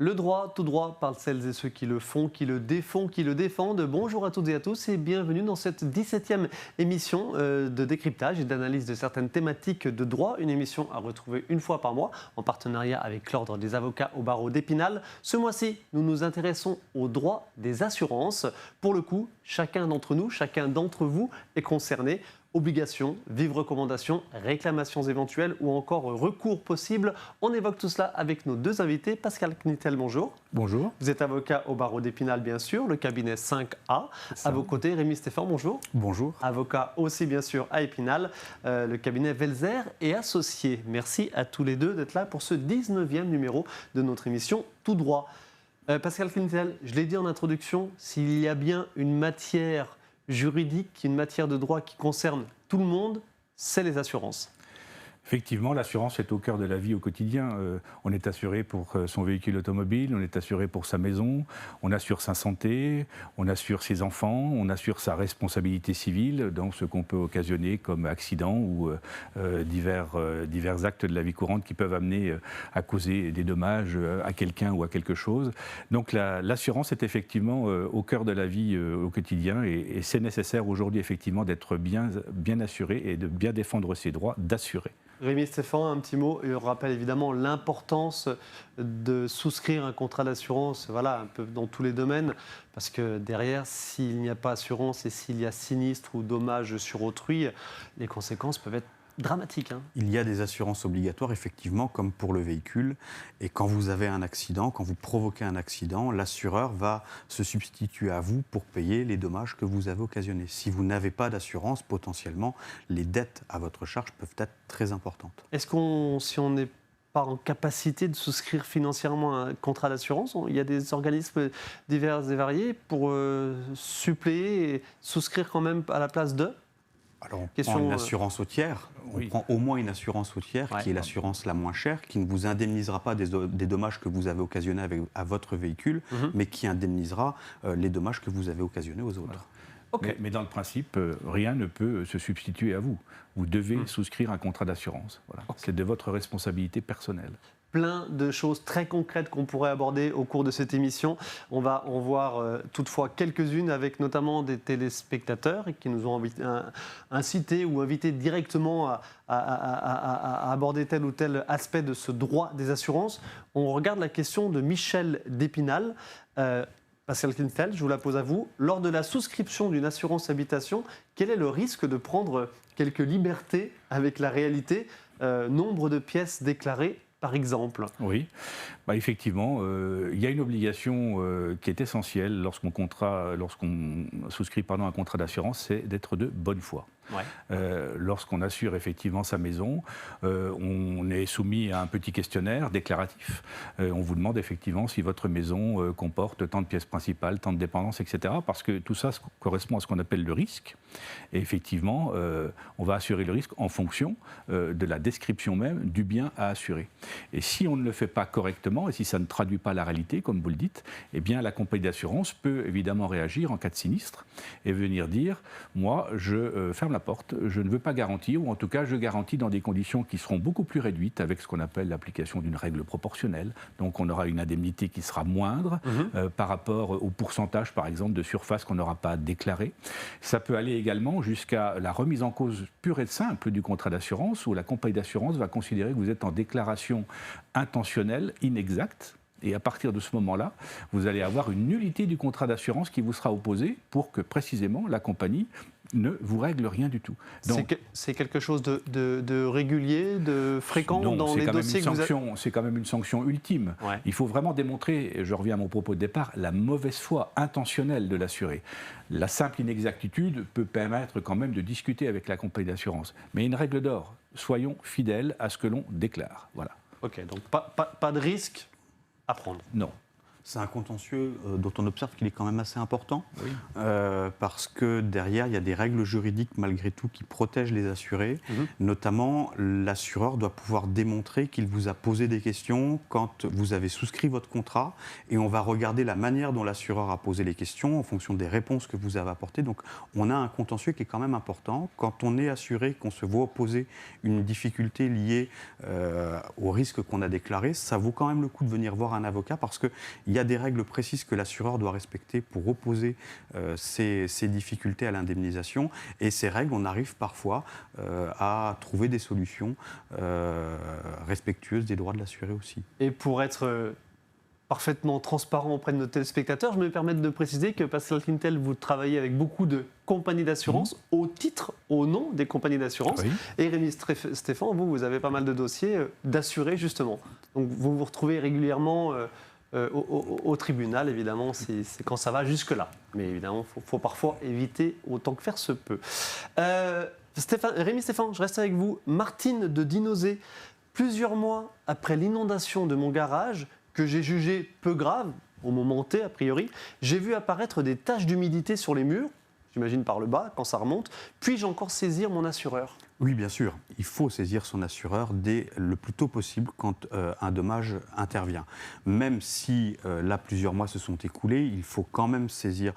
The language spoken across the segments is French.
Le droit, tout droit, parle celles et ceux qui le font, qui le défendent. Bonjour à toutes et à tous et bienvenue dans cette 17e émission de décryptage et d'analyse de certaines thématiques de droit. Une émission à retrouver une fois par mois en partenariat avec l'Ordre des avocats au barreau d'Épinal. Ce mois-ci, nous nous intéressons au droit des assurances. Pour le coup, chacun d'entre nous, chacun d'entre vous est concerné. Obligations, vives recommandations, réclamations éventuelles ou encore recours possibles. On évoque tout cela avec nos deux invités. Pascal Knitel, bonjour. Bonjour. Vous êtes avocat au barreau d'Épinal, bien sûr, le cabinet 5A. À vos côtés, Rémi Stéphane, bonjour. Bonjour. Avocat aussi, bien sûr, à Épinal, le cabinet Velzer et associé. Merci à tous les deux d'être là pour ce 19e numéro de notre émission Tout droit. Pascal Knitel, je l'ai dit en introduction, s'il y a bien une matière juridique, une matière de droit qui concerne tout le monde, c'est les assurances. Effectivement, l'assurance est au cœur de la vie au quotidien. On est assuré pour son véhicule automobile, on est assuré pour sa maison, on assure sa santé, on assure ses enfants, on assure sa responsabilité civile dans ce qu'on peut occasionner comme accident ou divers actes de la vie courante qui peuvent amener à causer des dommages à quelqu'un ou à quelque chose. Donc l'assurance est effectivement au cœur de la vie au quotidien et c'est nécessaire aujourd'hui effectivement d'être bien assuré et de bien défendre ses droits d'assurer. Rémi Stéphane, un petit mot. Il rappelle évidemment l'importance de souscrire un contrat d'assurance, voilà, un peu dans tous les domaines, parce que derrière, s'il n'y a pas assurance et s'il y a sinistre ou dommage sur autrui, les conséquences peuvent être dramatique. Il y a des assurances obligatoires, effectivement, comme pour le véhicule. Et quand vous avez un accident, quand vous provoquez un accident, l'assureur va se substituer à vous pour payer les dommages que vous avez occasionnés. Si vous n'avez pas d'assurance, potentiellement, les dettes à votre charge peuvent être très importantes. Est-ce qu'on, si on n'est pas en capacité de souscrire financièrement un contrat d'assurance, il y a des organismes divers et variés pour suppléer et souscrire quand même à la place d'eux? Alors, on prend une assurance routière, on prend au moins une assurance routière qui est l'assurance la moins chère, qui ne vous indemnisera pas des dommages que vous avez occasionnés à votre véhicule, mais qui indemnisera les dommages que vous avez occasionnés aux autres. Voilà. Okay. Mais dans le principe, rien ne peut se substituer à vous. Vous devez souscrire un contrat d'assurance. Voilà. Okay. C'est de votre responsabilité personnelle. Plein de choses très concrètes qu'on pourrait aborder au cours de cette émission. On va en voir toutefois quelques-unes avec notamment des téléspectateurs qui nous ont incité ou invité directement à aborder tel ou tel aspect de ce droit des assurances. On regarde la question de Michel d'Épinal. Pascal Knitel, je vous la pose à vous. Lors de la souscription d'une assurance habitation, quel est le risque de prendre quelques libertés avec la réalité? Nombre de pièces déclarées, par exemple. Oui, effectivement, il y a une obligation qui est essentielle lorsqu'on souscrit un contrat d'assurance, c'est d'être de bonne foi. Ouais. Lorsqu'on assure effectivement sa maison, on est soumis à un petit questionnaire déclaratif. On vous demande effectivement si votre maison comporte tant de pièces principales, tant de dépendances, etc. Parce que tout ça correspond à ce qu'on appelle le risque. Et effectivement, on va assurer le risque en fonction de la description même du bien à assurer. Et si on ne le fait pas correctement, et si ça ne traduit pas la réalité, comme vous le dites, eh bien la compagnie d'assurance peut évidemment réagir en cas de sinistre et venir dire « moi, je ferme la porte, je ne veux pas garantir, ou en tout cas je garantis dans des conditions qui seront beaucoup plus réduites avec ce qu'on appelle l'application d'une règle proportionnelle. Donc on aura une indemnité qui sera moindre par rapport au pourcentage par exemple de surface qu'on n'aura pas déclaré. Ça peut aller également jusqu'à la remise en cause pure et simple du contrat d'assurance où la compagnie d'assurance va considérer que vous êtes en déclaration intentionnelle, inexacte. Et à partir de ce moment-là, vous allez avoir une nullité du contrat d'assurance qui vous sera opposée pour que précisément la compagnie ne vous règle rien du tout. C'est quelque chose de régulier, de fréquent dans les dossiers que vous avez... C'est quand même une sanction ultime. Ouais. Il faut vraiment démontrer, et je reviens à mon propos de départ, la mauvaise foi intentionnelle de l'assuré. La simple inexactitude peut permettre quand même de discuter avec la compagnie d'assurance. Mais une règle d'or, soyons fidèles à ce que l'on déclare. Voilà. Ok, donc pas de risque à prendre. Non. C'est un contentieux dont on observe qu'il est quand même assez important, oui. Parce que derrière, il y a des règles juridiques malgré tout qui protègent les assurés. Notamment, l'assureur doit pouvoir démontrer qu'il vous a posé des questions quand vous avez souscrit votre contrat, et on va regarder la manière dont l'assureur a posé les questions en fonction des réponses que vous avez apportées. Donc on a un contentieux qui est quand même important. Quand on est assuré, qu'on se voit opposer une difficulté liée au risque qu'on a déclaré, ça vaut quand même le coup de venir voir un avocat, parce qu'il y a des règles précises que l'assureur doit respecter pour opposer ces difficultés à l'indemnisation. Et ces règles, on arrive parfois à trouver des solutions respectueuses des droits de l'assuré aussi. Et pour être parfaitement transparent auprès de nos téléspectateurs, je me permets de préciser que Pascal Quintel, vous travaillez avec beaucoup de compagnies d'assurance au titre, au nom des compagnies d'assurance. Oui. Et Rémi Stéphane, vous avez pas mal de dossiers d'assurés justement. Donc vous vous retrouvez régulièrement au tribunal, évidemment, c'est quand ça va jusque-là. Mais évidemment, il faut parfois éviter autant que faire se peut. Rémi Stéphane, je reste avec vous. Martine de Dinozé, plusieurs mois après l'inondation de mon garage, que j'ai jugé peu grave, au moment T a priori, j'ai vu apparaître des taches d'humidité sur les murs, j'imagine par le bas, quand ça remonte. Puis-je encore saisir mon assureur ? Oui, bien sûr. Il faut saisir son assureur dès le plus tôt possible quand un dommage intervient. Même si là, plusieurs mois se sont écoulés, il faut quand même saisir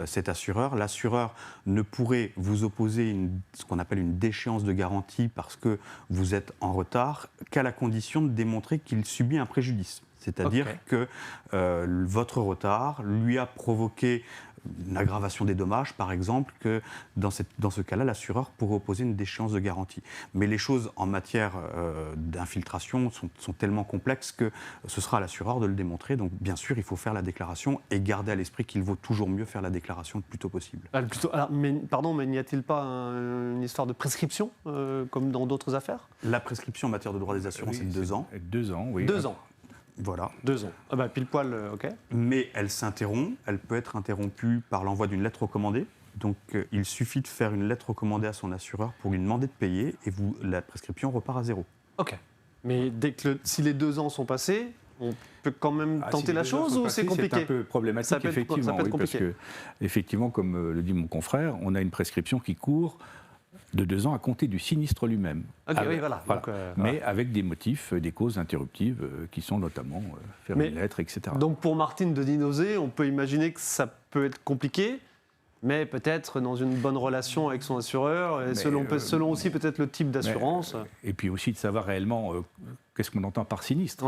cet assureur. L'assureur ne pourrait vous opposer ce qu'on appelle une déchéance de garantie parce que vous êtes en retard qu'à la condition de démontrer qu'il subit un préjudice. C'est-à-dire que votre retard lui a provoqué une aggravation des dommages, par exemple, que dans ce cas-là, l'assureur pourrait opposer une déchéance de garantie. Mais les choses en matière d'infiltration sont tellement complexes que ce sera à l'assureur de le démontrer. Donc, bien sûr, il faut faire la déclaration et garder à l'esprit qu'il vaut toujours mieux faire la déclaration le plus tôt possible. Mais n'y a-t-il pas une histoire de prescription, comme dans d'autres affaires ? La prescription en matière de droit des assurances est de 2 ans. 2 ans, oui. 2 ans. Voilà. 2 ans. Ah bah, pile poil, ok. Mais elle s'interrompt. Elle peut être interrompue par l'envoi d'une lettre recommandée. Donc, il suffit de faire une lettre recommandée à son assureur pour lui demander de payer et la prescription repart à 0. Ok. Mais si les 2 ans sont passés, on peut quand même tenter la chose ou c'est compliqué ? C'est un peu problématique, effectivement. Ça peut être compliqué. Parce que, effectivement, comme le dit mon confrère, on a une prescription qui court de 2 ans à compter du sinistre lui-même. Oui, voilà. Donc, mais avec des motifs, des causes interruptives qui sont notamment faire une lettre, etc. Donc pour Martine de Dinozé, on peut imaginer que ça peut être compliqué, mais peut-être dans une bonne relation avec son assureur, et selon aussi peut-être le type d'assurance. Et puis aussi de savoir réellement qu'est-ce qu'on entend par sinistre.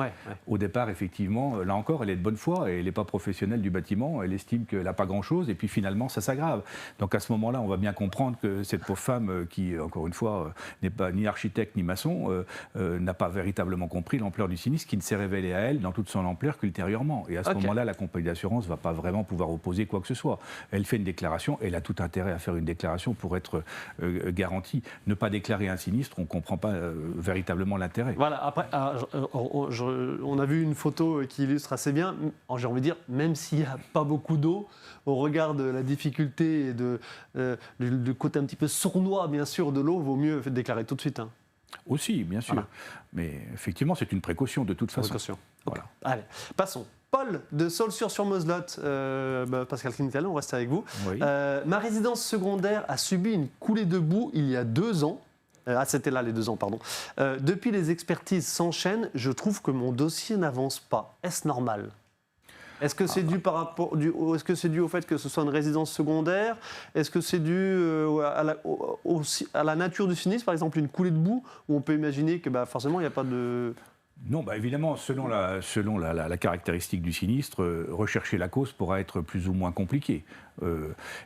Au départ, effectivement, là encore, elle est de bonne foi, et elle n'est pas professionnelle du bâtiment, elle estime qu'elle n'a pas grand-chose, et puis finalement, ça s'aggrave. Donc à ce moment-là, on va bien comprendre que cette pauvre femme, qui, encore une fois, n'est pas ni architecte ni maçon, n'a pas véritablement compris l'ampleur du sinistre, qui ne s'est révélé à elle dans toute son ampleur qu'ultérieurement. Et à ce moment-là, la compagnie d'assurance ne va pas vraiment pouvoir opposer quoi que ce soit. Elle fait une déclaration, elle a tout intérêt à faire une déclaration pour être garantie. Ne pas déclarer un sinistre, on ne comprend pas véritablement l'intérêt. Voilà, après... on a vu une photo qui illustre assez bien, j'ai envie de dire, même s'il n'y a pas beaucoup d'eau, au regard de la difficulté et du côté un petit peu sournois, bien sûr, de l'eau, vaut mieux déclarer tout de suite. Hein. Aussi, bien sûr. Voilà. Mais effectivement, c'est une précaution de toute façon. Précaution. Okay. Voilà. Allez, passons. Paul de Saulxures-sur-Moselotte, Pascal Quintel, on reste avec vous. Oui. Ma résidence secondaire a subi une coulée de boue il y a 2 ans. C'était là les 2 ans, pardon. Depuis, les expertises s'enchaînent. Je trouve que mon dossier n'avance pas. Est-ce normal ? Est-ce que c'est dû est-ce que c'est dû au fait que ce soit une résidence secondaire ? Est-ce que c'est dû à la nature du sinistre, par exemple une coulée de boue, où on peut imaginer que forcément il n'y a pas de... Non, évidemment, selon la caractéristique du sinistre, rechercher la cause pourra être plus ou moins compliqué.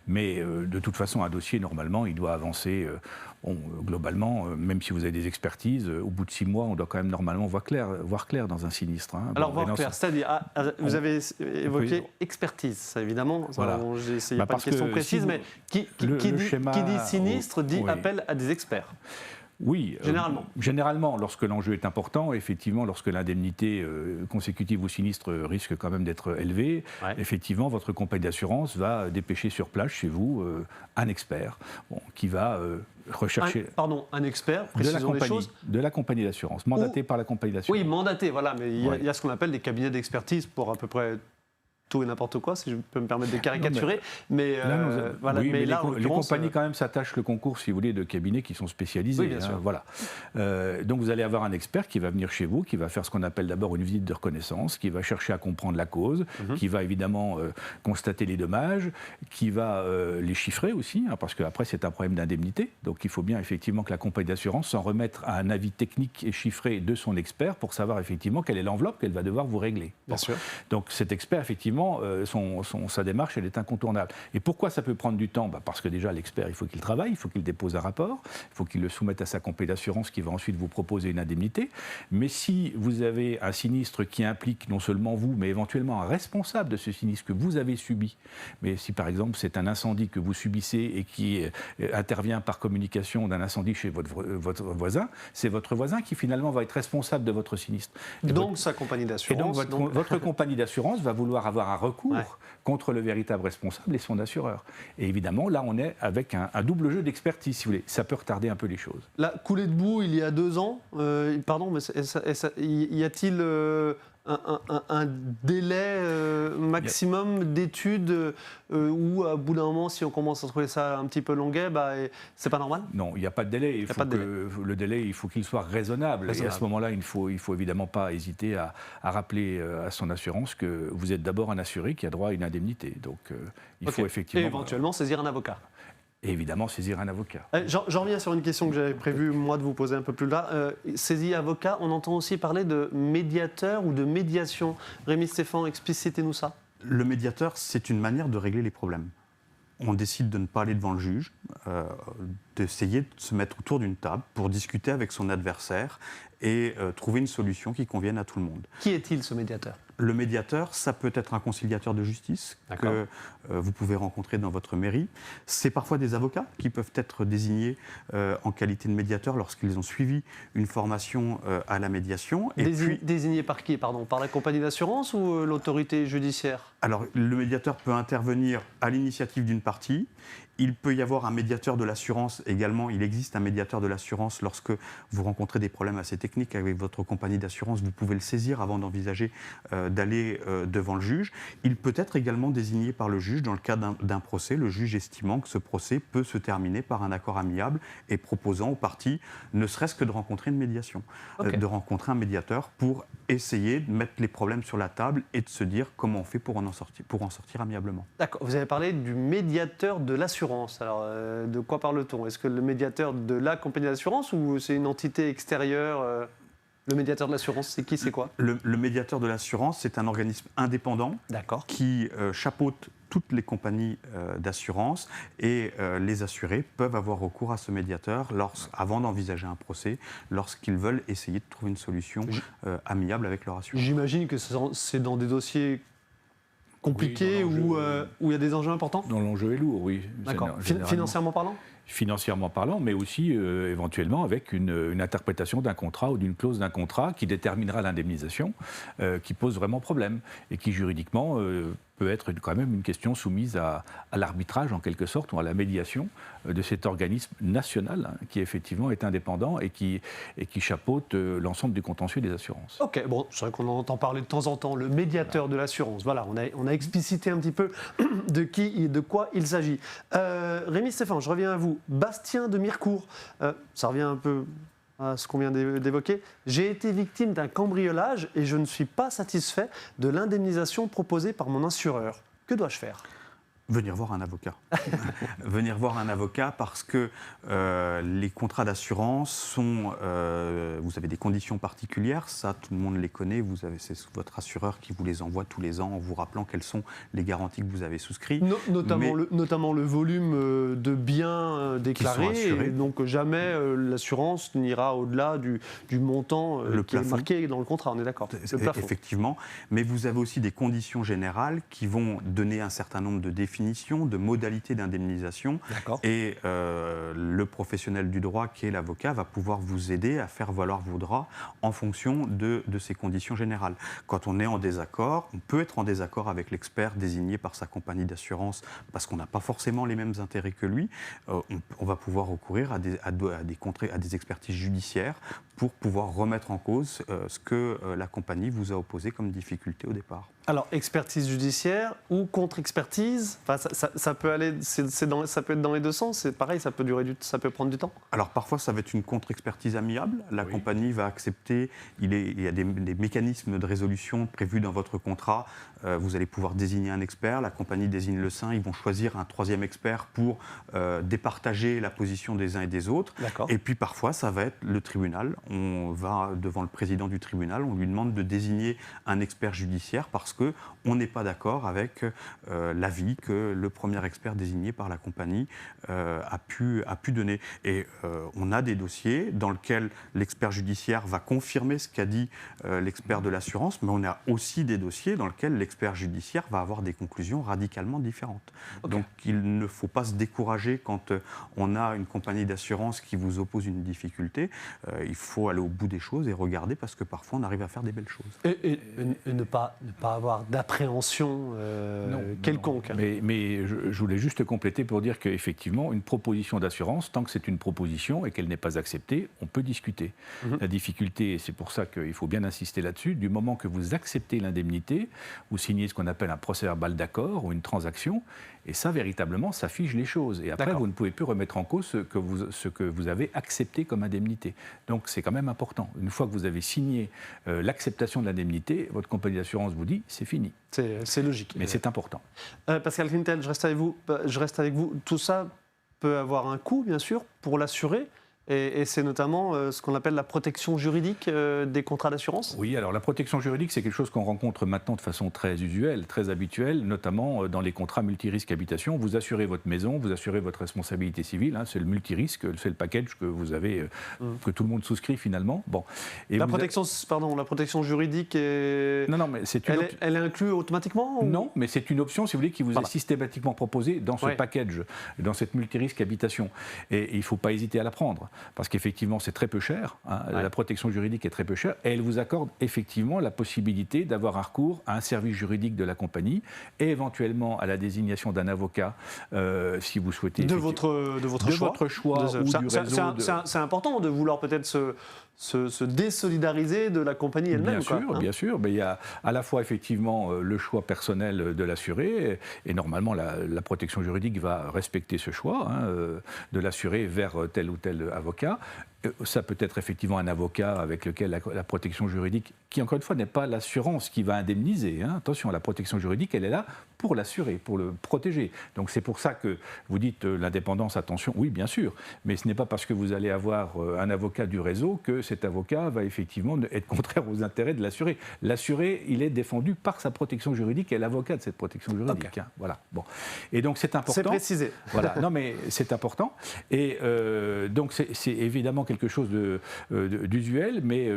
Mais de toute façon, un dossier, normalement, il doit avancer. Globalement, même si vous avez des expertises, au bout de 6 mois, on doit quand même normalement voir clair dans un sinistre. Hein. Alors, voir clair, c'est-à-dire, vous avez évoqué expertise, ça, évidemment. Voilà. Il n'y a pas de question précise, mais qui dit sinistre dit appel à des experts. Oui, généralement, lorsque l'enjeu est important, effectivement, lorsque l'indemnité consécutive au sinistre risque quand même d'être élevée, effectivement, votre compagnie d'assurance va dépêcher sur place chez vous un expert qui va rechercher... un expert, précisons les choses. De la compagnie d'assurance, mandaté par la compagnie d'assurance. Oui, mandaté, voilà, mais il y a ce qu'on appelle des cabinets d'expertise pour à peu près tout et n'importe quoi, si je peux me permettre de caricaturer. Mais les l'occurrence, compagnies quand même s'attachent le concours, si vous voulez, de cabinets qui sont spécialisés. Oui, bien sûr. Voilà. Donc vous allez avoir un expert qui va venir chez vous, qui va faire ce qu'on appelle d'abord une visite de reconnaissance, qui va chercher à comprendre la cause, qui va évidemment constater les dommages, qui va les chiffrer aussi, parce qu'après c'est un problème d'indemnité. Donc il faut bien effectivement que la compagnie d'assurance s'en remette à un avis technique et chiffré de son expert pour savoir effectivement quelle est l'enveloppe qu'elle va devoir vous régler. Bien sûr. Donc cet expert, effectivement, sa démarche, elle est incontournable. Et pourquoi ça peut prendre du temps ? Parce que déjà, l'expert, il faut qu'il travaille, il faut qu'il dépose un rapport, il faut qu'il le soumette à sa compagnie d'assurance qui va ensuite vous proposer une indemnité. Mais si vous avez un sinistre qui implique non seulement vous, mais éventuellement un responsable de ce sinistre que vous avez subi, mais si par exemple c'est un incendie que vous subissez et qui intervient par communication d'un incendie chez votre voisin, c'est votre voisin qui finalement va être responsable de votre sinistre. Donc sa compagnie d'assurance. Et donc votre compagnie d'assurance va vouloir avoir un recours contre le véritable responsable et son assureur. Et évidemment, là, on est avec un double jeu d'expertise, si vous voulez. Ça peut retarder un peu les choses. La coulée de boue, il y a 2 ans, pardon, mais y a-t-il un délai maximum d'études où, à bout d'un moment, si on commence à trouver ça un petit peu longuet, c'est pas normal ? Non, il n'y a pas de délai. Le délai, il faut qu'il soit raisonnable. Et à ce moment-là, il ne faut évidemment pas hésiter à rappeler à son assurance que vous êtes d'abord un assuré qui a droit à une indemnité. Donc, il faut effectivement... Et éventuellement saisir un avocat. Et évidemment, saisir un avocat. J'en reviens sur une question que j'avais prévu, moi, de vous poser un peu plus là. Saisir avocat, on entend aussi parler de médiateur ou de médiation. Rémi Stéphan, explicitez-nous ça. Le médiateur, c'est une manière de régler les problèmes. On décide de ne pas aller devant le juge, d'essayer de se mettre autour d'une table pour discuter avec son adversaire et trouver une solution qui convienne à tout le monde. Qui est-il, ce médiateur ? Le médiateur, ça peut être un conciliateur de justice que vous pouvez rencontrer dans votre mairie. C'est parfois des avocats qui peuvent être désignés en qualité de médiateur lorsqu'ils ont suivi une formation à la médiation. Désignés par qui, pardon ? Par la compagnie d'assurance ou l'autorité judiciaire ? Alors, le médiateur peut intervenir à l'initiative d'une partie. Il peut y avoir un médiateur de l'assurance également. Il existe un médiateur de l'assurance lorsque vous rencontrez des problèmes assez techniques avec votre compagnie d'assurance. Vous pouvez le saisir avant d'envisager d'aller devant le juge. Il peut être également désigné par le juge dans le cadre d'un procès, le juge estimant que ce procès peut se terminer par un accord amiable et proposant aux parties ne serait-ce que de rencontrer une médiation, de rencontrer un médiateur pour essayer de mettre les problèmes sur la table et de se dire comment on fait pour en sortir amiablement. D'accord. Vous avez parlé du médiateur de l'assurance. Alors, de quoi parle-t-on ? Est-ce que le médiateur de la compagnie d'assurance ou c'est une entité extérieure Le médiateur de l'assurance, c'est qui, c'est quoi ? Le médiateur de l'assurance, c'est un organisme indépendant qui chapeaute toutes les compagnies d'assurance et les assurés peuvent avoir recours à ce médiateur avant d'envisager un procès, lorsqu'ils veulent essayer de trouver une solution amiable avec leur assureur. J'imagine que c'est dans des dossiers compliqués où il y a des enjeux importants ? Dont l'enjeu est lourd, oui. D'accord. Financièrement parlant ? Financièrement parlant, mais aussi éventuellement avec une interprétation d'un contrat ou d'une clause d'un contrat qui déterminera l'indemnisation, qui pose vraiment problème et qui juridiquement peut être quand même une question soumise à l'arbitrage en quelque sorte ou à la médiation de cet organisme national qui effectivement est indépendant et qui chapeaute l'ensemble du contentieux des assurances. Ok, bon, c'est vrai qu'on en entend parler de temps en temps, le médiateur de l'assurance. Voilà, on a explicité un petit peu de quoi il s'agit. Rémi Stéphan, je reviens à vous. Bastien de Mirecourt, ça revient un peu à ce qu'on vient d'évoquer. J'ai été victime d'un cambriolage et je ne suis pas satisfait de l'indemnisation proposée par mon assureur. Que dois-je faire ? Venir voir un avocat. Venir voir un avocat parce que les contrats d'assurance sont... vous avez des conditions particulières, ça tout le monde les connaît, c'est votre assureur qui vous les envoie tous les ans en vous rappelant quelles sont les garanties que vous avez souscrites. Notamment le volume de biens déclarés, et donc jamais l'assurance n'ira au-delà du montant qui est marqué dans le contrat, on est d'accord. Effectivement, mais vous avez aussi des conditions générales qui vont donner un certain nombre de définitions, de modalités d'indemnisation. Et le professionnel du droit, qui est l'avocat, va pouvoir vous aider à faire valoir vos droits en fonction de ces conditions générales. Quand on est en désaccord, on peut être en désaccord avec l'expert désigné par sa compagnie d'assurance parce qu'on n'a pas forcément les mêmes intérêts que lui. On va pouvoir recourir à des expertises judiciaires pour pouvoir remettre en cause ce que la compagnie vous a opposé comme difficulté au départ. Alors, expertise judiciaire ou contre-expertise, enfin, ça peut aller, ça peut être dans les deux sens. C'est pareil, ça peut prendre du temps. Alors parfois, ça va être une contre-expertise amiable. La compagnie va accepter. Il y a des mécanismes de résolution prévus dans votre contrat. Vous allez pouvoir désigner un expert. La compagnie désigne le sien. Ils vont choisir un troisième expert pour départager la position des uns et des autres. Et puis parfois, ça va être le tribunal. On va devant le président du tribunal. On lui demande de désigner un expert judiciaire parce qu'on n'est pas d'accord avec l'avis que le premier expert désigné par la compagnie a pu donner. Et on a des dossiers dans lesquels l'expert judiciaire va confirmer ce qu'a dit l'expert de l'assurance, mais on a aussi des dossiers dans lesquels l'expert judiciaire va avoir des conclusions radicalement différentes. Donc il ne faut pas se décourager quand on a une compagnie d'assurance qui vous oppose une difficulté. Il faut aller au bout des choses et regarder parce que parfois on arrive à faire des belles choses. Et ne pas avoir d'appréhension quelconque. Non. Mais je voulais juste compléter pour dire qu'effectivement, une proposition d'assurance, tant que c'est une proposition et qu'elle n'est pas acceptée, on peut discuter. La difficulté, et c'est pour ça qu'il faut bien insister là-dessus, du moment que vous acceptez l'indemnité, vous signez ce qu'on appelle un procès-verbal d'accord ou une transaction, et ça, véritablement, ça fige les choses. Et après, vous ne pouvez plus remettre en cause ce que vous avez accepté comme indemnité. Donc, c'est quand même important. Une fois que vous avez signé l'acceptation de l'indemnité, votre compagnie d'assurance vous dit « c'est fini ». C'est logique. Mais c'est important. Pascal Quintel, je reste avec vous. Tout ça peut avoir un coût, bien sûr, pour l'assuré. Et c'est notamment ce qu'on appelle la protection juridique des contrats d'assurance ? Oui, alors la protection juridique, c'est quelque chose qu'on rencontre maintenant de façon très usuelle, très habituelle, notamment dans les contrats multirisques habitation. Vous assurez votre maison, vous assurez votre responsabilité civile, c'est le multirisque, c'est le package que vous avez, que tout le monde souscrit finalement. Bon. Et la protection juridique, non, mais elle est inclue automatiquement ou... Non, mais c'est une option, si vous voulez, qui vous est systématiquement proposée dans ce package, dans cette multirisque habitation. Et il ne faut pas hésiter à la prendre. Parce qu'effectivement, c'est très peu cher. La protection juridique est très peu chère. Et elle vous accorde effectivement la possibilité d'avoir un recours à un service juridique de la compagnie et éventuellement à la désignation d'un avocat si vous souhaitez. De votre choix. C'est important de vouloir peut-être se désolidariser de la compagnie elle-même. Bien sûr. Mais il y a à la fois effectivement le choix personnel de l'assuré et normalement la protection juridique va respecter ce choix de l'assuré vers tel ou tel avocat. Ça peut être effectivement un avocat avec lequel la protection juridique, qui encore une fois n'est pas l'assurance qui va indemniser. Attention, la protection juridique, elle est là pour l'assurer, pour le protéger. Donc c'est pour ça que vous dites l'indépendance, attention, oui bien sûr, mais ce n'est pas parce que vous allez avoir un avocat du réseau que cet avocat va effectivement être contraire aux intérêts de l'assuré. L'assuré, il est défendu par sa protection juridique et l'avocat de cette protection juridique. Voilà. Bon. Et donc c'est important. C'est précisé. Voilà. Non mais c'est important. Et donc c'est évidemment quelque chose d'usuel, mais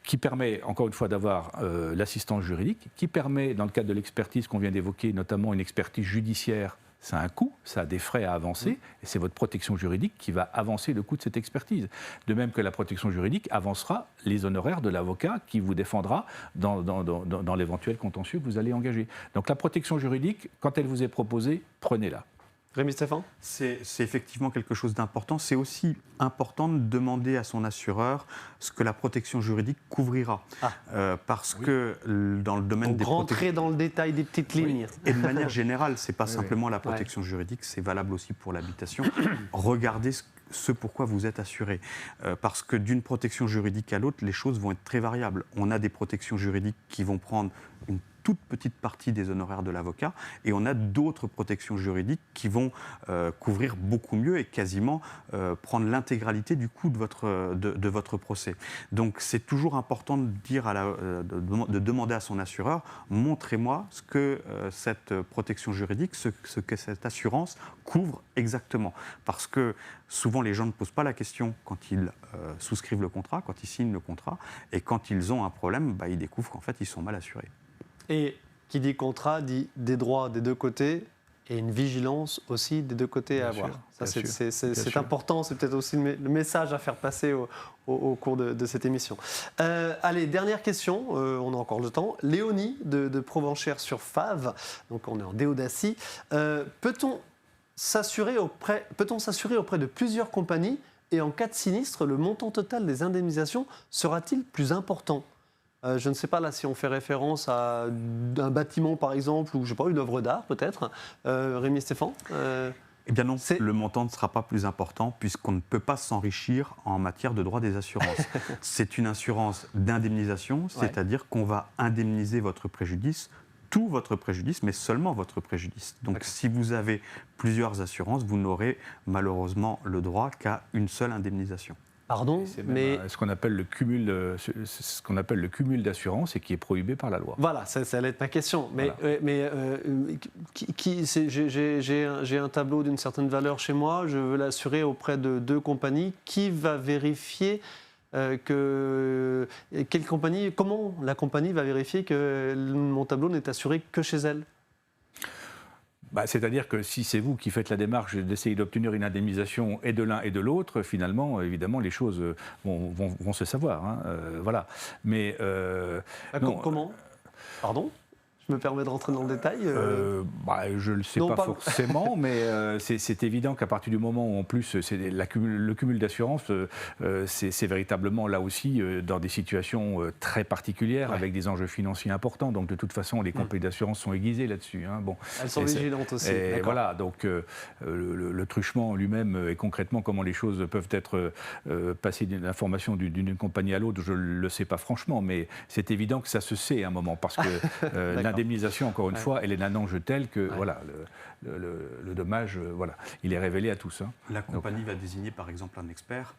qui permet, encore une fois, d'avoir l'assistance juridique, qui permet, dans le cadre de l'expertise qu'on vient d'évoquer, notamment une expertise judiciaire, ça a un coût, ça a des frais à avancer, et c'est votre protection juridique qui va avancer le coût de cette expertise. De même que la protection juridique avancera les honoraires de l'avocat qui vous défendra dans l'éventuel contentieux que vous allez engager. Donc la protection juridique, quand elle vous est proposée, prenez-la. Rémi Stéphane ? C'est effectivement quelque chose d'important. C'est aussi important de demander à son assureur ce que la protection juridique couvrira. Parce que dans le domaine des rentrer dans le détail des petites lignes. Et de manière générale, ce n'est pas simplement la protection juridique, c'est valable aussi pour l'habitation. Regardez ce pourquoi vous êtes assuré. Parce que d'une protection juridique à l'autre, les choses vont être très variables. On a des protections juridiques qui vont prendre une toute petite partie des honoraires de l'avocat, et on a d'autres protections juridiques qui vont couvrir beaucoup mieux et quasiment prendre l'intégralité du coût de votre procès. Donc c'est toujours important de dire de demander à son assureur, montrez-moi ce que cette protection juridique, ce que cette assurance couvre exactement. Parce que souvent les gens ne posent pas la question quand ils souscrivent le contrat, quand ils signent le contrat, et quand ils ont un problème, ils découvrent qu'en fait ils sont mal assurés. Et qui dit contrat dit des droits des deux côtés et une vigilance aussi des deux côtés à avoir. Ça, c'est important, c'est peut-être aussi le message à faire passer au cours de cette émission. Allez, dernière question, on a encore le temps. Léonie de Provenchères-sur-Fave, donc on est en Déodacie. Peut-on s'assurer auprès de plusieurs compagnies Et en cas de sinistre, le montant total des indemnisations sera-t-il plus important ? Je ne sais pas là si on fait référence à un bâtiment par exemple, ou je sais pas, une œuvre d'art peut-être. Rémi et Stéphane Eh bien non, le montant ne sera pas plus important puisqu'on ne peut pas s'enrichir en matière de droit des assurances. C'est une assurance d'indemnisation, c'est-à-dire qu'on va indemniser votre préjudice, tout votre préjudice, mais seulement votre préjudice. Donc si vous avez plusieurs assurances, vous n'aurez malheureusement le droit qu'à une seule indemnisation. Pardon, mais ce qu'on appelle le cumul d'assurance et qui est prohibé par la loi. Voilà, ça allait être ma question. Mais, j'ai un tableau d'une certaine valeur chez moi, je veux l'assurer auprès de 2 compagnies. Qui va vérifier comment la compagnie va vérifier que mon tableau n'est assuré que chez elle ? C'est-à-dire que si c'est vous qui faites la démarche d'essayer d'obtenir une indemnisation et de l'un et de l'autre, finalement, évidemment, les choses vont se savoir. Hein, voilà. Mais comment ? Pardon ? Je me permets de rentrer dans le détail. Je ne le sais pas forcément, mais c'est évident qu'à partir du moment où, en plus, le cumul d'assurance, c'est véritablement, là aussi, dans des situations très particulières, avec des enjeux financiers importants. Donc, de toute façon, les compagnies d'assurance sont aiguisées là-dessus. Hein. Bon. Elles sont vigilantes aussi. Et voilà, donc le truchement lui-même, et concrètement, comment les choses peuvent être passées d'une information d'une compagnie à l'autre, je ne le sais pas franchement, mais c'est évident que ça se sait à un moment, parce que l'indemnisation, encore une fois, elle est d'un enjeu tel que voilà, le dommage, il est révélé à tous. Hein. La compagnie va désigner par exemple un expert.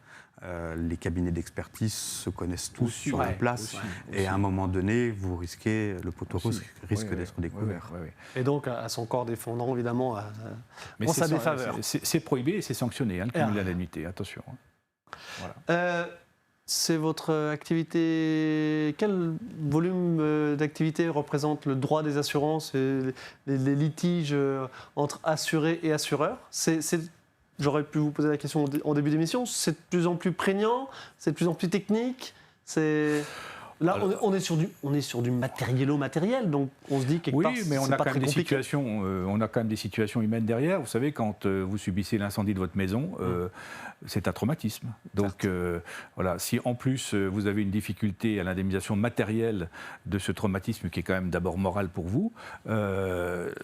Les cabinets d'expertise se connaissent tous sur la place. Et à un moment donné, vous risquez, le poteau risque d'être découvert. Et donc, à son corps défendant, évidemment, en sa défaveur. C'est prohibé et c'est sanctionné, hein, le cumul d'indemnité, attention. Hein. Voilà. C'est votre activité. Quel volume d'activité représente le droit des assurances et les litiges entre assurés et assureurs ? J'aurais pu vous poser la question en début d'émission. C'est de plus en plus prégnant, c'est de plus en plus technique. Là, on est sur du matériel, donc on se dit quelque part, oui, mais on a quand même des situations humaines derrière. Vous savez, quand vous subissez l'incendie de votre maison, c'est un traumatisme. Donc voilà, si en plus vous avez une difficulté à l'indemnisation matérielle de ce traumatisme qui est quand même d'abord moral pour vous,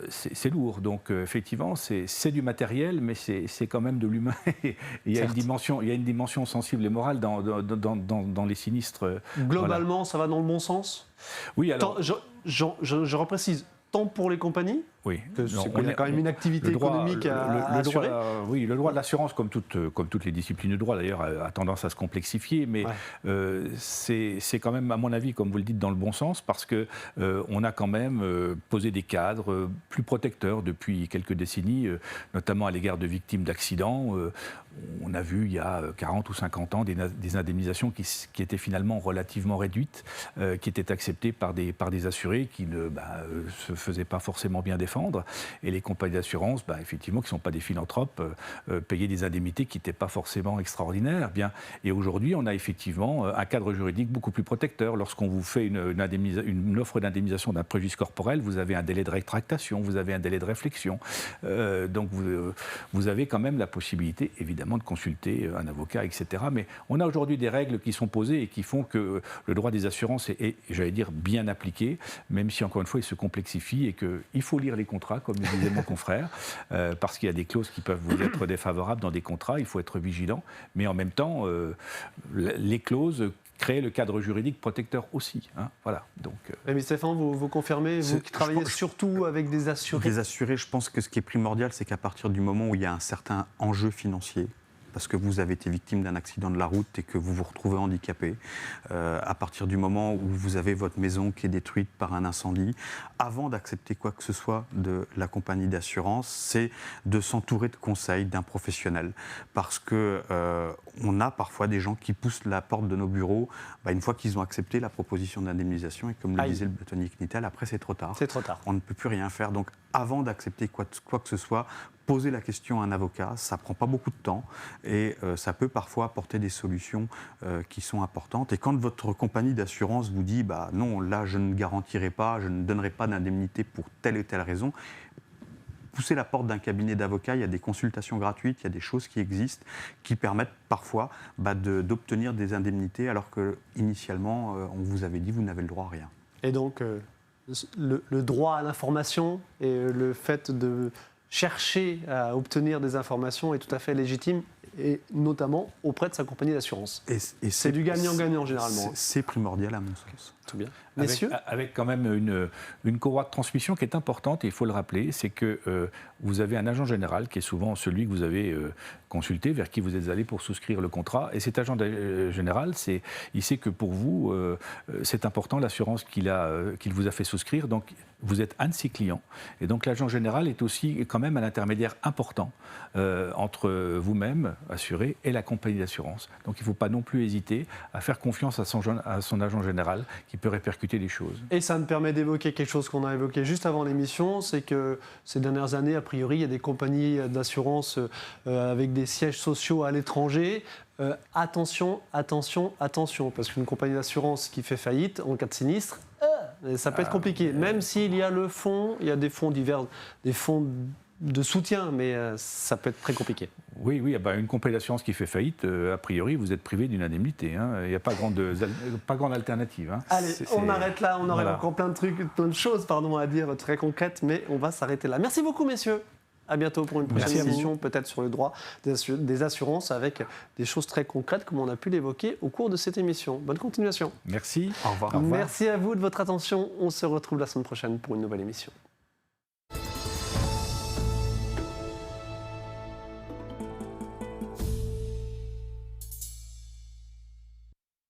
c'est lourd. Donc effectivement, c'est du matériel, mais c'est quand même de l'humain. Il y a une dimension sensible et morale dans les sinistres. Globalement, ça va dans le bon sens ? Oui, alors... Je reprécise, tant pour les compagnies, oui. Il y a quand même une activité économique à assurer. Oui, le droit de l'assurance, comme toutes les disciplines de droit d'ailleurs, a tendance à se complexifier, mais c'est quand même, à mon avis, comme vous le dites, dans le bon sens, parce qu'on a quand même posé des cadres plus protecteurs depuis quelques décennies, notamment à l'égard de victimes d'accidents. On a vu il y a 40 ou 50 ans des indemnisations qui étaient finalement relativement réduites, qui étaient acceptées par des assurés qui ne se faisaient pas forcément bien défendre. Et les compagnies d'assurance, effectivement, qui ne sont pas des philanthropes, payaient des indemnités qui n'étaient pas forcément extraordinaires. Et aujourd'hui, on a effectivement un cadre juridique beaucoup plus protecteur. Lorsqu'on vous fait une offre d'indemnisation d'un préjudice corporel, vous avez un délai de rétractation, vous avez un délai de réflexion. Donc vous avez quand même la possibilité, évidemment, de consulter un avocat, etc. Mais on a aujourd'hui des règles qui sont posées et qui font que le droit des assurances est, j'allais dire, bien appliqué, même si, encore une fois, il se complexifie et qu'il faut lire les contrats, comme le disait mon confrère, parce qu'il y a des clauses qui peuvent vous être défavorables dans des contrats, il faut être vigilant, mais en même temps, les clauses créent le cadre juridique protecteur aussi. Hein, voilà. Donc, mais Stéphane, vous confirmez, vous qui travaillez surtout avec des assurés. Les assurés, je pense que ce qui est primordial, c'est qu'à partir du moment où il y a un certain enjeu financier, parce que vous avez été victime d'un accident de la route et que vous vous retrouvez handicapé, à partir du moment où vous avez votre maison qui est détruite par un incendie, avant d'accepter quoi que ce soit de la compagnie d'assurance, c'est de s'entourer de conseils d'un professionnel. Parce qu'on a parfois des gens qui poussent la porte de nos bureaux une fois qu'ils ont accepté la proposition d'indemnisation, et comme le disait le bâtonnier Knitel, après c'est trop tard. C'est trop tard. On ne peut plus rien faire. Donc avant d'accepter quoi que ce soit, poser la question à un avocat, ça ne prend pas beaucoup de temps et ça peut parfois apporter des solutions qui sont importantes. Et quand votre compagnie d'assurance vous dit non, là je ne garantirai pas, je ne donnerai pas d'indemnité pour telle et telle raison, poussez la porte d'un cabinet d'avocat, il y a des consultations gratuites, il y a des choses qui existent, qui permettent parfois d'obtenir des indemnités, alors qu'initialement, on vous avait dit vous n'avez le droit à rien. Et donc, le droit à l'information et le fait de chercher à obtenir des informations est tout à fait légitime, et notamment auprès de sa compagnie d'assurance. Et c'est du gagnant-gagnant généralement. C'est primordial à mon sens. Tout bien. Messieurs, avec quand même une courroie de transmission qui est importante, et il faut le rappeler, c'est que vous avez un agent général qui est souvent celui que vous avez consulté, vers qui vous êtes allé pour souscrire le contrat. Et cet agent général, il sait que pour vous, c'est important l'assurance qu'il vous a fait souscrire. Donc, vous êtes un de ses clients. Et donc, l'agent général est aussi quand même un intermédiaire important entre vous-même, assuré, et la compagnie d'assurance. Donc, il ne faut pas non plus hésiter à faire confiance à son agent général qui peut répercuter les choses. Et ça me permet d'évoquer quelque chose qu'on a évoqué juste avant l'émission, c'est que ces dernières années, a priori, il y a des compagnies d'assurance avec des sièges sociaux à l'étranger. Attention, parce qu'une compagnie d'assurance qui fait faillite en cas de sinistre, ça peut être compliqué. Même s'il y a le fonds, il y a des fonds divers, des fonds de soutien, mais ça peut être très compliqué. Oui, une compagnie d'assurance qui fait faillite, a priori, vous êtes privé d'une indemnité. Il n'y a pas grande alternative. Allez, on arrête là. On aurait encore plein de choses à dire très concrètes, mais on va s'arrêter là. Merci beaucoup, messieurs. À bientôt pour une prochaine émission, peut-être sur le droit des assurances, avec des choses très concrètes, comme on a pu l'évoquer au cours de cette émission. Bonne continuation. Merci. Au revoir. Merci à vous de votre attention. On se retrouve la semaine prochaine pour une nouvelle émission.